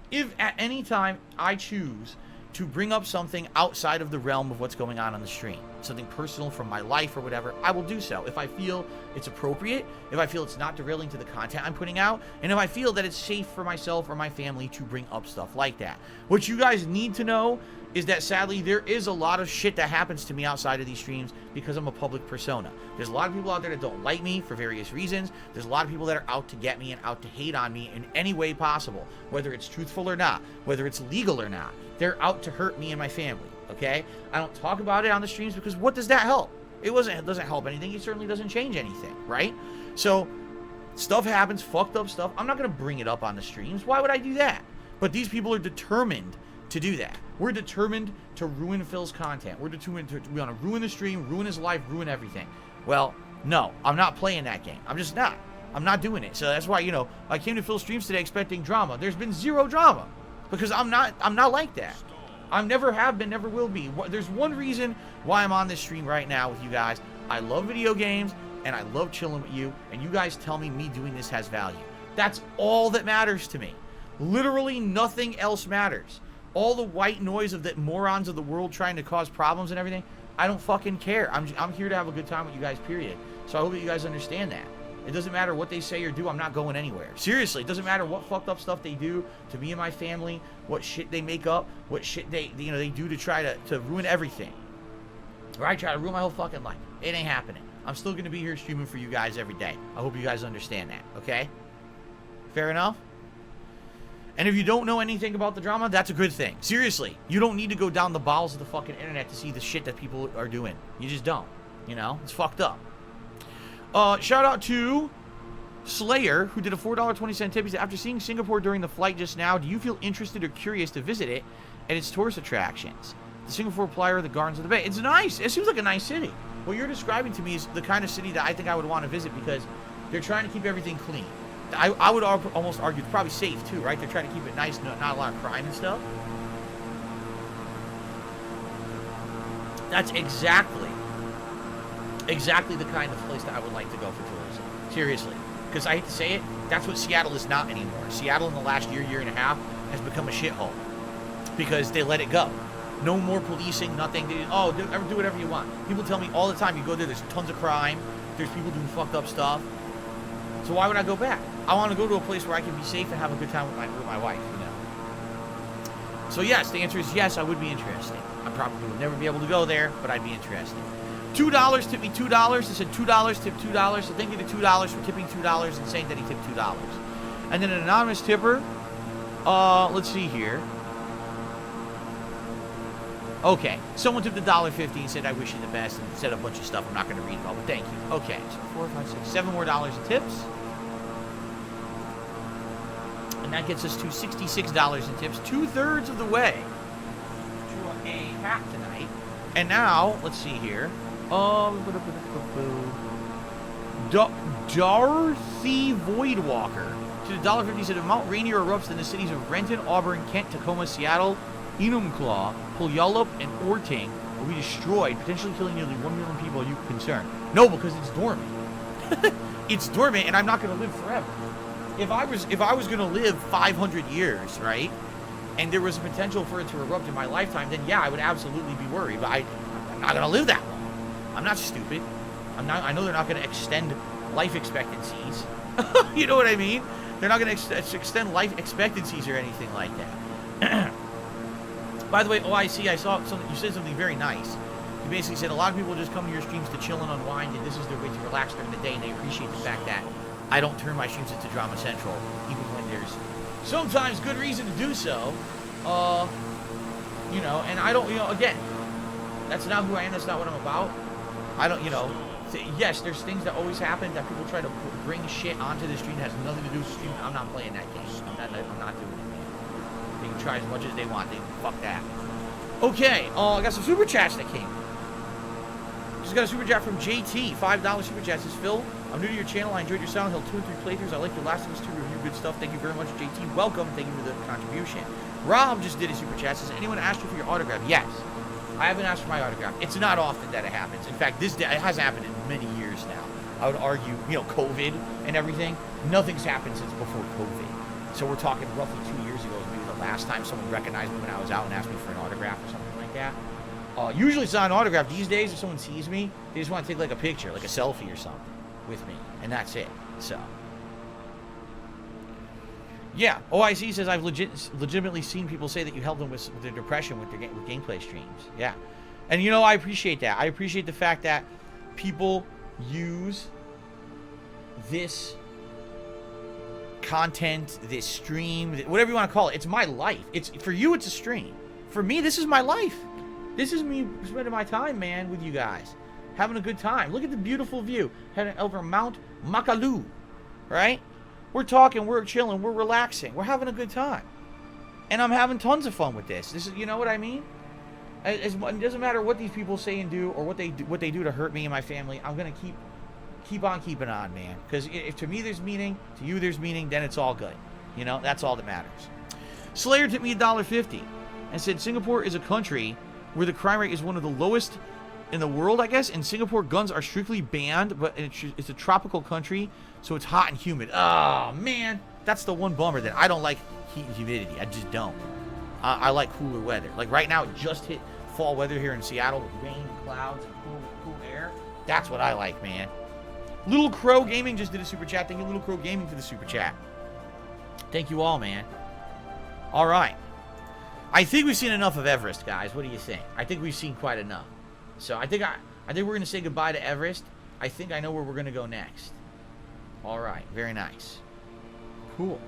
If at any time I choose to bring up something outside of the realm of what's going on the stream, something personal from my life or whatever, I will do so. If I feel it's appropriate, if I feel it's not derailing to the content I'm putting out, and if I feel that it's safe for myself or my family to bring up stuff like that. What you guys need to know is that sadly there is a lot of shit that happens to me outside of these streams because I'm a public persona. There's a lot of people out there that don't like me for various reasons. There's a lot of people that are out to get me and out to hate on me in any way possible, whether it's truthful or not, whether it's legal or not. They're out to hurt me and my family, okay? I don't talk about it on the streams because what does that help? It doesn't help anything. It certainly doesn't change anything, right? So stuff happens, fucked up stuff. I'm not going to bring it up on the streams. Why would I do that? But these people are determined to do that. We're determined to ruin Phil's content. We're determined we want to ruin the stream, ruin his life, ruin everything. Well, no, I'm not playing that game. I'm just not. I'm not doing it. So that's why, you know, I came to Phil's streams today expecting drama. There's been zero drama because I'm not like that. I never have been, never will be. There's one reason why I'm on this stream right now with you guys. I love video games and I love chilling with you, and you guys tell me doing this has value. That's all that matters to me. Literally nothing else matters. All the white noise of the morons of the world trying to cause problems and everything, I don't fucking care. I'm here to have a good time with you guys, period. So I hope that you guys understand that. It doesn't matter what they say or do, I'm not going anywhere. Seriously, it doesn't matter what fucked up stuff they do to me and my family, what shit they make up, what shit they do to try to ruin everything. Right? Try to ruin my whole fucking life. It ain't happening. I'm still going to be here streaming for you guys every day. I hope you guys understand that, okay? Fair enough? And if you don't know anything about the drama, that's a good thing. Seriously, you don't need to go down the bowels of the fucking internet to see the shit that people are doing. You just don't. You know? It's fucked up. Shout out to Slayer, who did a $4.20 tip. He said, after seeing Singapore during the flight just now, do you feel interested or curious to visit it and its tourist attractions? The Singapore Playa, the Gardens of the Bay. It's nice. It seems like a nice city. What you're describing to me is the kind of city that I think I would want to visit because they're trying to keep everything clean. I would almost argue it's probably safe too, right? They're trying to keep it nice, not a lot of crime and stuff. That's exactly the kind of place that I would like to go for tourism. Seriously. Because I hate to say it, that's what Seattle is not anymore. Seattle in the last year and a half has become a shithole. because they let it go. No more policing, nothing. Do whatever you want. People tell me all the time, you go there, there's tons of crime, there's people doing fucked up stuff. So why would I go back? I want to go to a place where I can be safe and have a good time with my wife, you know. So yes, the answer is yes, I would be interested. I probably would never be able to go there, but I'd be interested. $2, tip me $2. It said $2, tip $2. So thank you to $2 for tipping $2 and saying that he tipped $2. And then an anonymous tipper, let's see here. Okay, someone tipped $1.50 and said, I wish you the best, and said a bunch of stuff I'm not going to read it all, but thank you. Okay, so 4, 5, 6, $7 more in tips. And that gets us to $66 in tips, 2/3 of the way to a hat tonight. And now, let's see here. Darcy Voidwalker to the $1.50 said, if Mount Rainier erupts in the cities of Renton, Auburn, Kent, Tacoma, Seattle, Enumclaw, Puyallup, and Orting will be destroyed, potentially killing nearly 1 million people. Are you concerned? No, because it's dormant. It's dormant, and I'm not going to live forever. If I was going to live 500 years, right, and there was a potential for it to erupt in my lifetime, then yeah, I would absolutely be worried. But I'm not going to live that long. I'm not stupid. I know they're not going to extend life expectancies. You know what I mean? They're not going to extend life expectancies or anything like that. By the way, OIC, I saw something. You said something very nice. You basically said a lot of people just come to your streams to chill and unwind, and this is their way to relax during the day, and they appreciate the fact that I don't turn my streams into Drama Central, even when there's sometimes good reason to do so. You know, and I don't, you know, again, that's not who I am. That's not what I'm about. I don't, you know, yes, there's things that always happen that people try to bring shit onto the stream that has nothing to do with the stream. I'm not playing that game. I'm not doing it. They can try as much as they want. They can fuck that. Okay, I got some super chats that came. Just got a super chat from JT. $5 super chat. Says, Phil, I'm new to your channel. I enjoyed your Silent Hill 2 and 3 playthroughs. I like your last of us 2 review. Good stuff. Thank you very much, JT. Welcome. Thank you for the contribution. Rob just did a super chat. Says, anyone asked you for your autograph? Yes. I haven't asked for my autograph. It's not often that it happens. In fact, it has happened in many years now. I would argue, you know, COVID and everything. Nothing's happened since before COVID. So we're talking roughly 2 years ago. Maybe the last time someone recognized me when I was out and asked me for an autograph or something like that. Usually it's not an autograph. These days, if someone sees me, they just want to take like a picture, like a selfie or something with me. And that's it. So. Yeah, OIC says, I've legitimately seen people say that you help them with their depression with their gameplay streams. Yeah. And, you know, I appreciate that. I appreciate the fact that people use this content, this stream, whatever you want to call it. It's my life. For you, it's a stream. For me, this is my life. This is me spending my time, man, with you guys. Having a good time. Look at the beautiful view. Heading over Mount Makalu, right? We're talking, we're chilling, we're relaxing, we're having a good time. And I'm having tons of fun with this. This is, you know what I mean? It doesn't matter what these people say and do, or what they do to hurt me and my family. I'm gonna keep on keeping on, man. Because if to me there's meaning, to you there's meaning, then it's all good. You know, that's all that matters. Slayer tipped me $1.50 and said Singapore is a country where the crime rate is one of the lowest in the world, I guess. In Singapore, guns are strictly banned, but it's a tropical country, so it's hot and humid. Oh, man. That's the one bummer that I don't like heat and humidity. I just don't. I like cooler weather. Like right now, it just hit fall weather here in Seattle with rain and clouds and cool air. That's what I like, man. Little Crow Gaming just did a super chat. Thank you, Little Crow Gaming, for the super chat. Thank you all, man. All right. I think we've seen enough of Everest, guys. What do you think? I think we've seen quite enough. So I think we're going to say goodbye to Everest. I think I know where we're going to go next. All right. Very nice. Cool.